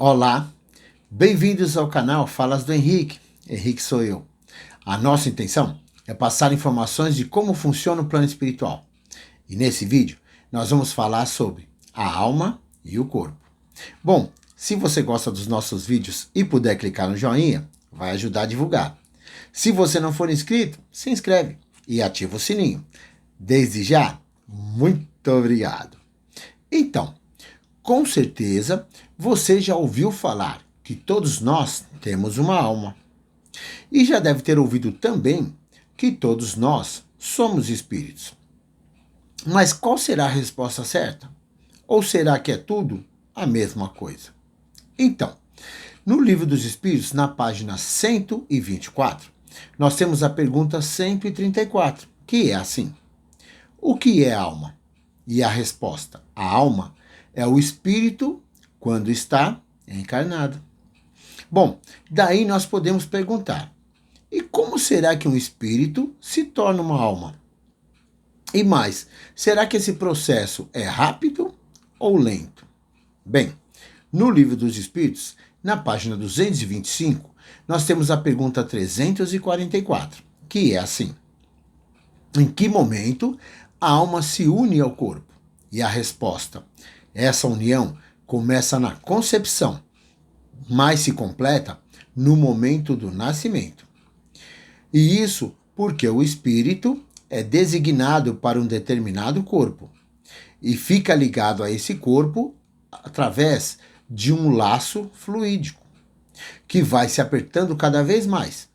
Olá, bem-vindos ao canal Falas do Henrique. Henrique sou eu. A nossa intenção é passar informações de como funciona o plano espiritual. E nesse vídeo nós vamos falar sobre a alma e o corpo. Bom, se você gosta dos nossos vídeos e puder clicar no joinha, vai ajudar a divulgar. Se você não for inscrito, se inscreve e ativa o sininho. Desde já, muito obrigado. Então, com certeza, você já ouviu falar que todos nós temos uma alma. E já deve ter ouvido também que todos nós somos espíritos. Mas qual será a resposta certa? Ou será que é tudo a mesma coisa? Então, no Livro dos Espíritos, na página 124, nós temos a pergunta 134, que é assim: o que é alma? E a resposta: a alma é o espírito quando está encarnado. Bom, daí nós podemos perguntar: e como será que um espírito se torna uma alma? E mais, será que esse processo é rápido ou lento? Bem, no Livro dos Espíritos, na página 225, nós temos a pergunta 344, que é assim: em que momento a alma se une ao corpo? E a resposta: essa união começa na concepção, mas se completa no momento do nascimento. E isso porque o espírito é designado para um determinado corpo e fica ligado a esse corpo através de um laço fluídico, que vai se apertando cada vez mais,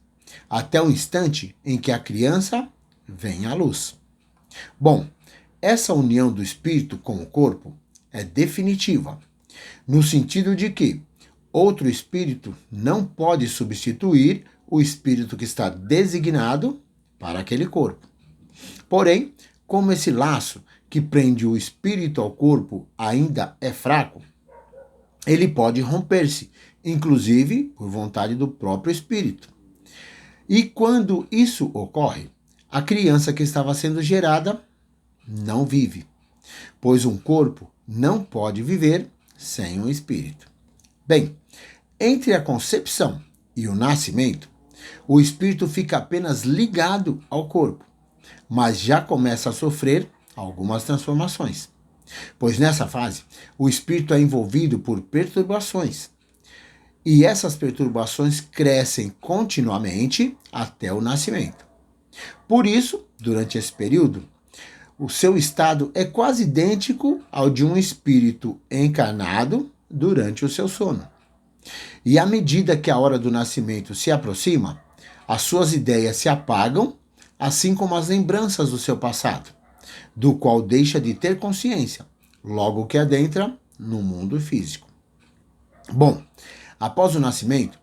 até o instante em que a criança vem à luz. Bom, essa união do espírito com o corpo é definitiva, no sentido de que outro espírito não pode substituir o espírito que está designado para aquele corpo. Porém, como esse laço que prende o espírito ao corpo ainda é fraco, ele pode romper-se, inclusive por vontade do próprio espírito. E quando isso ocorre, a criança que estava sendo gerada não vive, pois um corpo não pode viver sem um espírito. Bem, entre a concepção e o nascimento, o espírito fica apenas ligado ao corpo, mas já começa a sofrer algumas transformações, pois nessa fase o espírito é envolvido por perturbações, e essas perturbações crescem continuamente até o nascimento. Por isso, durante esse período, o seu estado é quase idêntico ao de um espírito encarnado durante o seu sono. E à medida que a hora do nascimento se aproxima, as suas ideias se apagam, assim como as lembranças do seu passado, do qual deixa de ter consciência, logo que adentra no mundo físico. Bom, após o nascimento,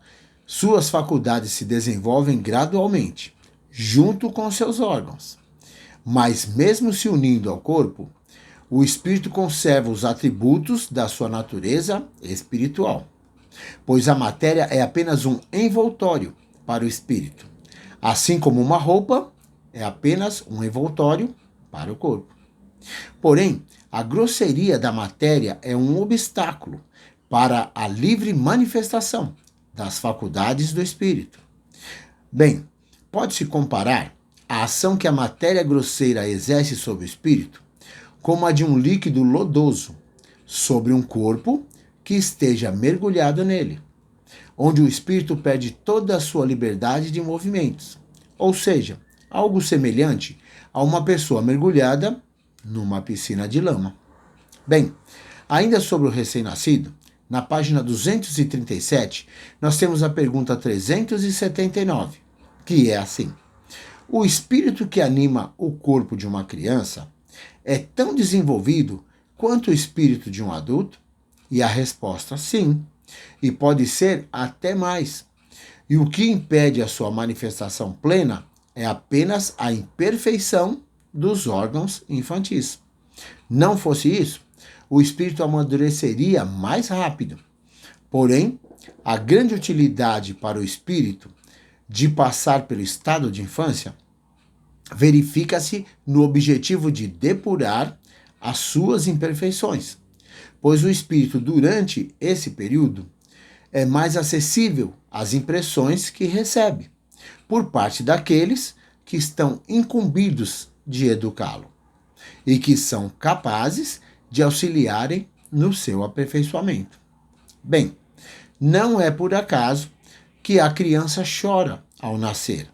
suas faculdades se desenvolvem gradualmente, junto com seus órgãos. Mas mesmo se unindo ao corpo, o espírito conserva os atributos da sua natureza espiritual, pois a matéria é apenas um envoltório para o espírito, assim como uma roupa é apenas um envoltório para o corpo. Porém, a grosseria da matéria é um obstáculo para a livre manifestação das faculdades do espírito. Bem, pode-se comparar a ação que a matéria grosseira exerce sobre o espírito como a de um líquido lodoso sobre um corpo que esteja mergulhado nele, onde o espírito perde toda a sua liberdade de movimentos, ou seja, algo semelhante a uma pessoa mergulhada numa piscina de lama. Bem, ainda sobre o recém-nascido, na página 237, nós temos a pergunta 379, que é assim: o espírito que anima o corpo de uma criança é tão desenvolvido quanto o espírito de um adulto? E a resposta: sim, e pode ser até mais. E o que impede a sua manifestação plena é apenas a imperfeição dos órgãos infantis. Não fosse isso, o espírito amadureceria mais rápido. Porém, a grande utilidade para o espírito de passar pelo estado de infância verifica-se no objetivo de depurar as suas imperfeições, pois o espírito, durante esse período, é mais acessível às impressões que recebe, por parte daqueles que estão incumbidos de educá-lo e que são capazes de auxiliarem no seu aperfeiçoamento. Bem, não é por acaso que a criança chora ao nascer,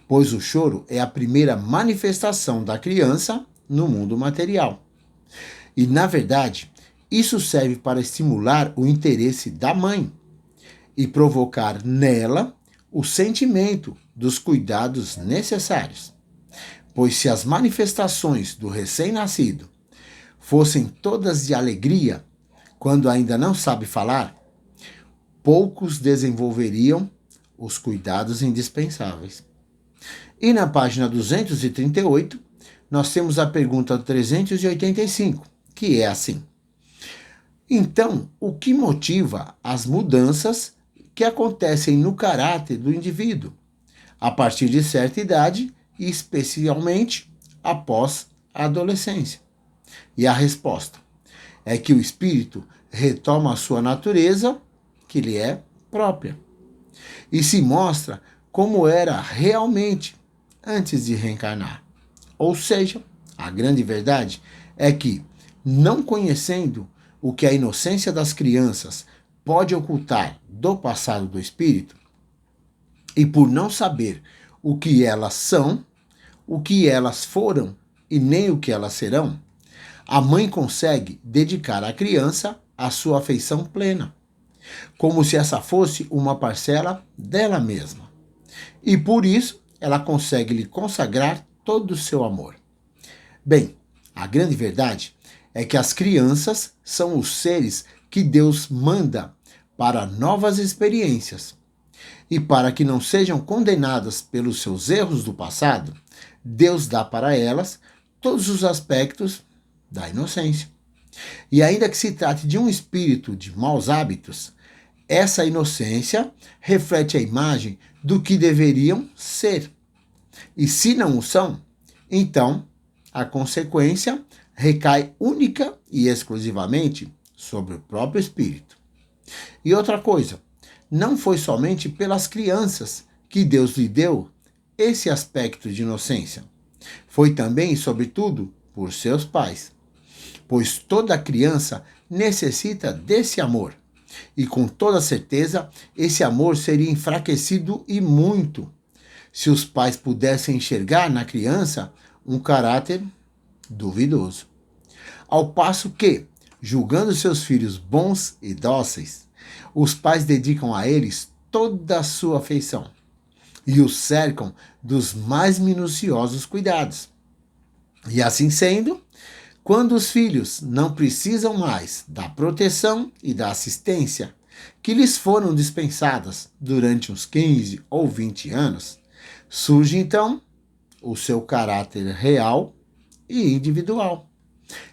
pois o choro é a primeira manifestação da criança no mundo material. E, na verdade, isso serve para estimular o interesse da mãe e provocar nela o sentimento dos cuidados necessários. Pois se as manifestações do recém-nascido fossem todas de alegria, quando ainda não sabe falar, poucos desenvolveriam os cuidados indispensáveis. E na página 238, nós temos a pergunta 385, que é assim: então, o que motiva as mudanças que acontecem no caráter do indivíduo a partir de certa idade e especialmente após a adolescência? E a resposta é que o espírito retoma a sua natureza, que lhe é própria, e se mostra como era realmente antes de reencarnar. Ou seja, a grande verdade é que, não conhecendo o que a inocência das crianças pode ocultar do passado do espírito, e por não saber o que elas são, o que elas foram e nem o que elas serão, a mãe consegue dedicar à criança a sua afeição plena, como se essa fosse uma parcela dela mesma. E por isso ela consegue lhe consagrar todo o seu amor. Bem, a grande verdade é que as crianças são os seres que Deus manda para novas experiências. E para que não sejam condenadas pelos seus erros do passado, Deus dá para elas todos os aspectos da inocência. E ainda que se trate de um espírito de maus hábitos, essa inocência reflete a imagem do que deveriam ser. E se não o são, então a consequência recai única e exclusivamente sobre o próprio espírito. E outra coisa, não foi somente pelas crianças que Deus lhe deu esse aspecto de inocência. Foi também e sobretudo por seus pais. Pois toda criança necessita desse amor. E com toda certeza, esse amor seria enfraquecido e muito se os pais pudessem enxergar na criança um caráter duvidoso. Ao passo que, julgando seus filhos bons e dóceis, os pais dedicam a eles toda a sua afeição e os cercam dos mais minuciosos cuidados. E assim sendo, quando os filhos não precisam mais da proteção e da assistência que lhes foram dispensadas durante uns 15 ou 20 anos, surge então o seu caráter real e individual.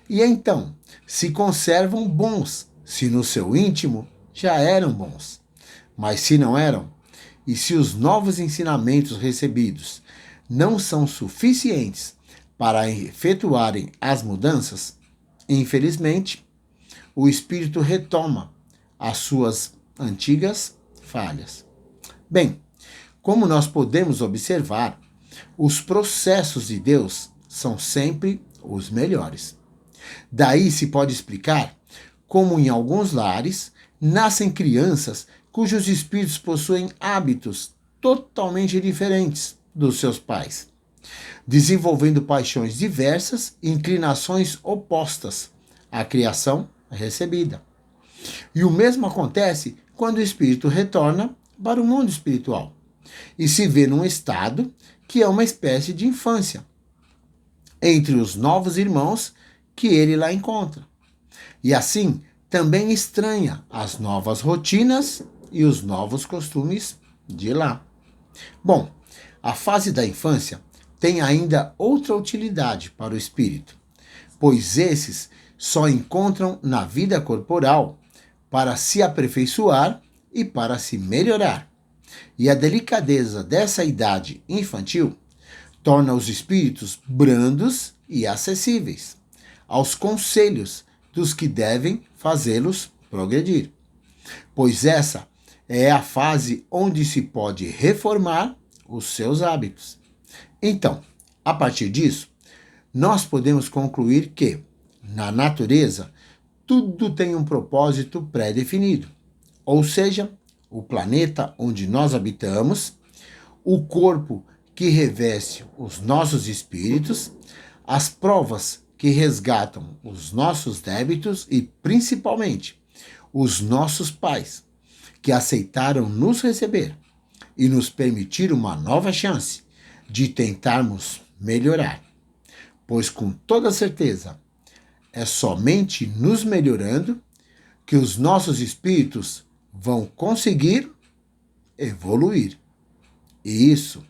E então se conservam bons, se no seu íntimo já eram bons. Mas se não eram, e se os novos ensinamentos recebidos não são suficientes para efetuarem as mudanças, infelizmente, o espírito retoma as suas antigas falhas. Bem, como nós podemos observar, os processos de Deus são sempre os melhores. Daí se pode explicar como em alguns lares nascem crianças cujos espíritos possuem hábitos totalmente diferentes dos seus pais, desenvolvendo paixões diversas e inclinações opostas à criação recebida. E o mesmo acontece quando o espírito retorna para o mundo espiritual e se vê num estado que é uma espécie de infância entre os novos irmãos que ele lá encontra. E assim também estranha as novas rotinas e os novos costumes de lá. Bom, a fase da infância tem ainda outra utilidade para o espírito, pois esses só encontram na vida corporal para se aperfeiçoar e para se melhorar. E a delicadeza dessa idade infantil torna os espíritos brandos e acessíveis aos conselhos dos que devem fazê-los progredir. pois essa é a fase onde se pode reformar os seus hábitos. Então, a partir disso, nós podemos concluir que, na natureza, tudo tem um propósito pré-definido, ou seja, o planeta onde nós habitamos, o corpo que reveste os nossos espíritos, as provas que resgatam os nossos débitos e, principalmente, os nossos pais, que aceitaram nos receber e nos permitir uma nova chance de tentarmos melhorar. Pois, com toda certeza, é somente nos melhorando que os nossos espíritos vão conseguir evoluir. E isso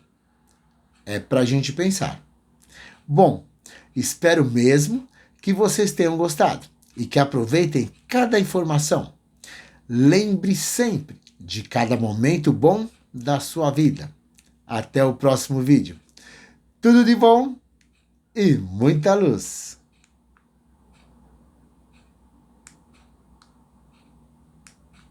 é para a gente pensar. Bom, espero mesmo que vocês tenham gostado e que aproveitem cada informação. Lembre sempre de cada momento bom da sua vida. Até o próximo vídeo. Tudo de bom e muita luz!